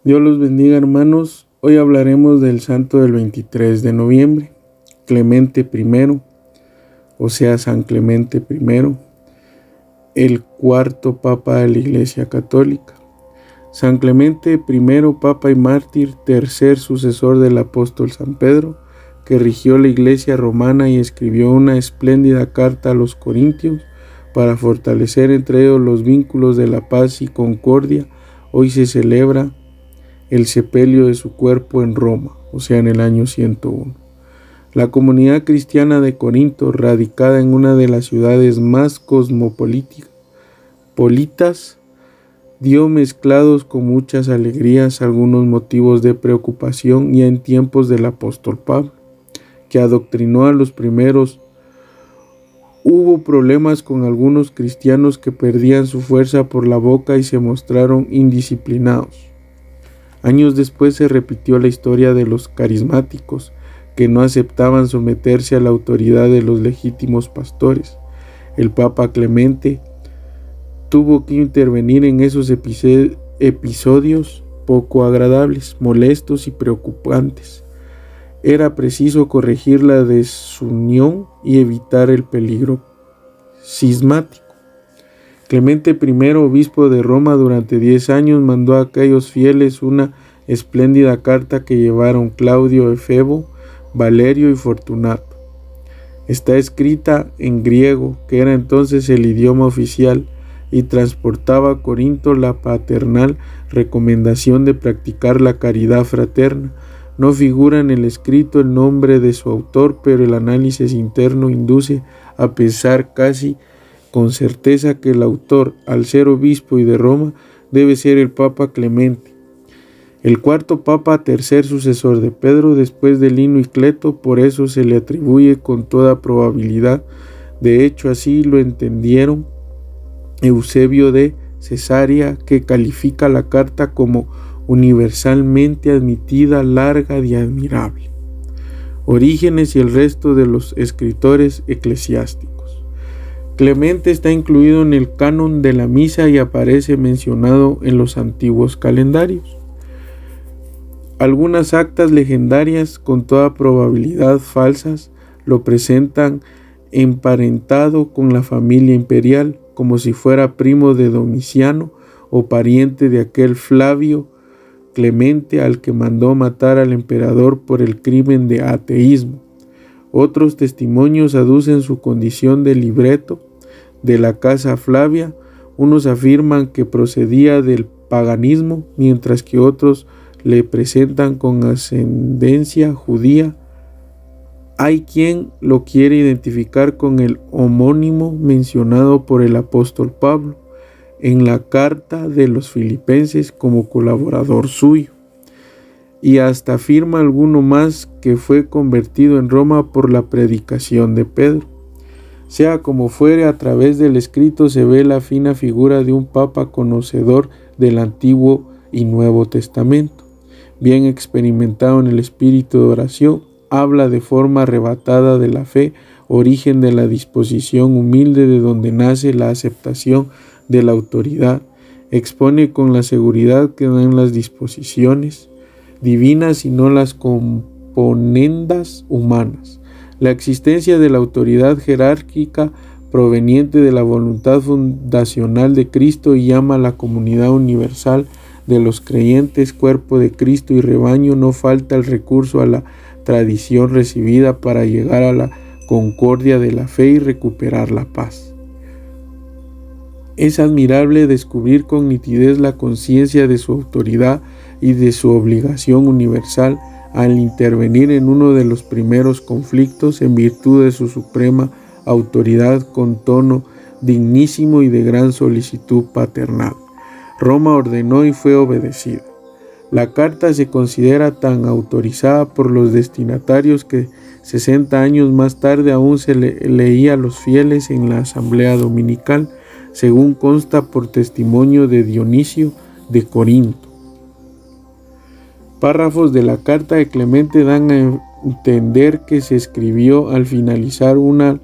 Dios los bendiga, hermanos. Hoy hablaremos del santo del 23 de noviembre, Clemente I, o sea, San Clemente I, el cuarto Papa de la Iglesia Católica. San Clemente I, Papa y mártir, tercer sucesor del apóstol San Pedro, que rigió la Iglesia romana y escribió una espléndida carta a los corintios para fortalecer entre ellos los vínculos de la paz y concordia. Hoy se celebra el sepelio de su cuerpo en Roma, o sea, en el año 101. La comunidad cristiana de Corinto, radicada en una de las ciudades más cosmopolitas, dio mezclados con muchas alegrías algunos motivos de preocupación ya en tiempos del apóstol Pablo, que adoctrinó a los primeros. Hubo problemas con algunos cristianos que perdían su fuerza por la boca y se mostraron indisciplinados. Años después se repitió la historia de los carismáticos, que no aceptaban someterse a la autoridad de los legítimos pastores. El Papa Clemente tuvo que intervenir en esos episodios poco agradables, molestos y preocupantes. Era preciso corregir la desunión y evitar el peligro cismático. Clemente I, obispo de Roma durante 10 años, mandó a aquellos fieles una espléndida carta que llevaron Claudio, Efebo, Valerio y Fortunato. Está escrita en griego, que era entonces el idioma oficial, y transportaba a Corinto la paternal recomendación de practicar la caridad fraterna. No figura en el escrito el nombre de su autor, pero el análisis interno induce a pensar casi con certeza que el autor, al ser obispo y de Roma, debe ser el Papa Clemente, el cuarto Papa, tercer sucesor de Pedro después de Lino y Cleto. Por eso se le atribuye con toda probabilidad. De hecho, así lo entendieron Eusebio de Cesarea, que califica la carta como universalmente admitida, larga y admirable. Orígenes y el resto de los escritores eclesiásticos. Clemente está incluido en el canon de la misa y aparece mencionado en los antiguos calendarios. Algunas actas legendarias, con toda probabilidad falsas, lo presentan emparentado con la familia imperial, como si fuera primo de Domiciano o pariente de aquel Flavio Clemente al que mandó matar al emperador por el crimen de ateísmo. Otros testimonios aducen su condición de libreto de la casa Flavia. Unos afirman que procedía del paganismo, mientras que otros le presentan con ascendencia judía. Hay quien lo quiere identificar con el homónimo mencionado por el apóstol Pablo en la carta de los Filipenses como colaborador suyo, y hasta afirma alguno más que fue convertido en Roma por la predicación de Pedro. Sea como fuere, a través del escrito se ve la fina figura de un papa conocedor del Antiguo y Nuevo Testamento, bien experimentado en el espíritu de oración. Habla de forma arrebatada de la fe, origen de la disposición humilde de donde nace la aceptación de la autoridad. Expone con la seguridad que dan las disposiciones divinas y no las componendas humanas. La existencia de la autoridad jerárquica proveniente de la voluntad fundacional de Cristo y llama a la comunidad universal de los creyentes, cuerpo de Cristo y rebaño. No falta el recurso a la tradición recibida para llegar a la concordia de la fe y recuperar la paz. Es admirable descubrir con nitidez la conciencia de su autoridad y de su obligación universal al intervenir en uno de los primeros conflictos en virtud de su suprema autoridad con tono dignísimo y de gran solicitud paternal. Roma ordenó y fue obedecida. La carta se considera tan autorizada por los destinatarios que 60 años más tarde aún se leía a los fieles en la asamblea dominical, según consta por testimonio de Dionisio de Corinto. Párrafos de la carta de Clemente dan a entender que se escribió al finalizar una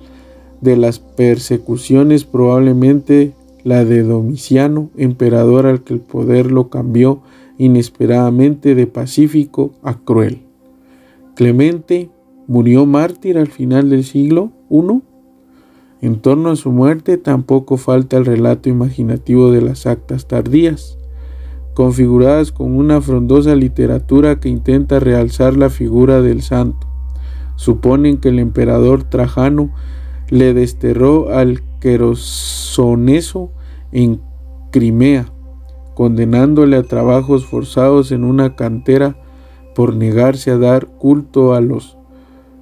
de las persecuciones, probablemente la de Domiciano, emperador al que el poder lo cambió inesperadamente de pacífico a cruel. Clemente murió mártir al final del siglo I. En torno a su muerte tampoco falta el relato imaginativo de las actas tardías, configuradas con una frondosa literatura que intenta realzar la figura del santo. Suponen que el emperador Trajano le desterró al Querosoneso en Crimea, condenándole a trabajos forzados en una cantera por negarse a dar culto a los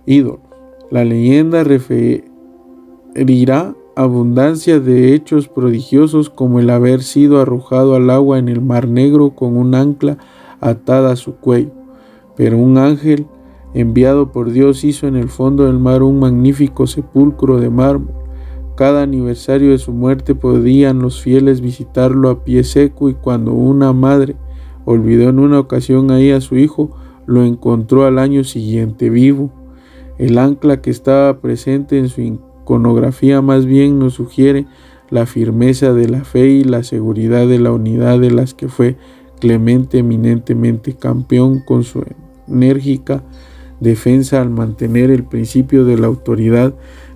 ídolos. La leyenda referirá abundancia de hechos prodigiosos, como el haber sido arrojado al agua en el Mar Negro con un ancla atada a su cuello, pero un ángel enviado por Dios hizo en el fondo del mar un magnífico sepulcro de mármol. Cada aniversario de su muerte podían los fieles visitarlo a pie seco, y cuando una madre olvidó en una ocasión ahí a su hijo, lo encontró al año siguiente vivo. El ancla que estaba presente en su iconografía más bien nos sugiere la firmeza de la fe y la seguridad de la unidad de las que fue Clemente eminentemente campeón, con su enérgica defensa al mantener el principio de la autoridad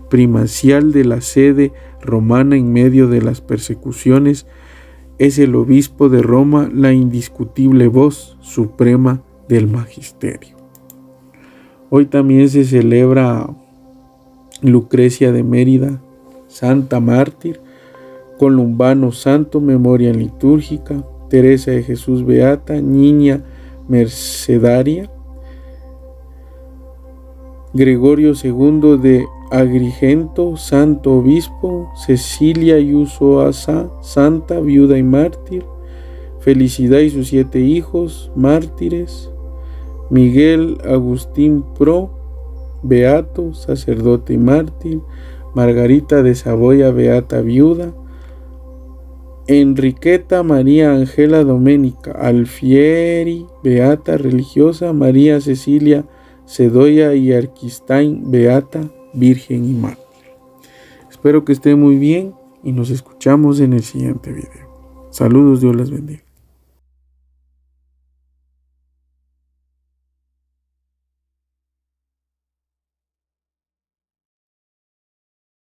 primacial de la sede romana en medio de las persecuciones. Es el obispo de Roma la indiscutible voz suprema del magisterio. Hoy también se celebra Lucrecia de Mérida, santa mártir; Columbano santo, memoria litúrgica; Teresa de Jesús beata, niña mercedaria; Gregorio II de Agrigento, santo obispo; Cecilia Iuzoasa, santa, viuda y mártir; Felicidad y sus 7 hijos, mártires; Miguel Agustín Pro, beato, sacerdote y mártir; Margarita de Saboya, beata, viuda; Enriqueta María Ángela Doménica Alfieri, beata, religiosa; María Cecilia Sedoya y Arquistain, beata, virgen y mártir. Espero que esté muy bien y nos escuchamos en el siguiente video. Saludos, Dios les bendiga.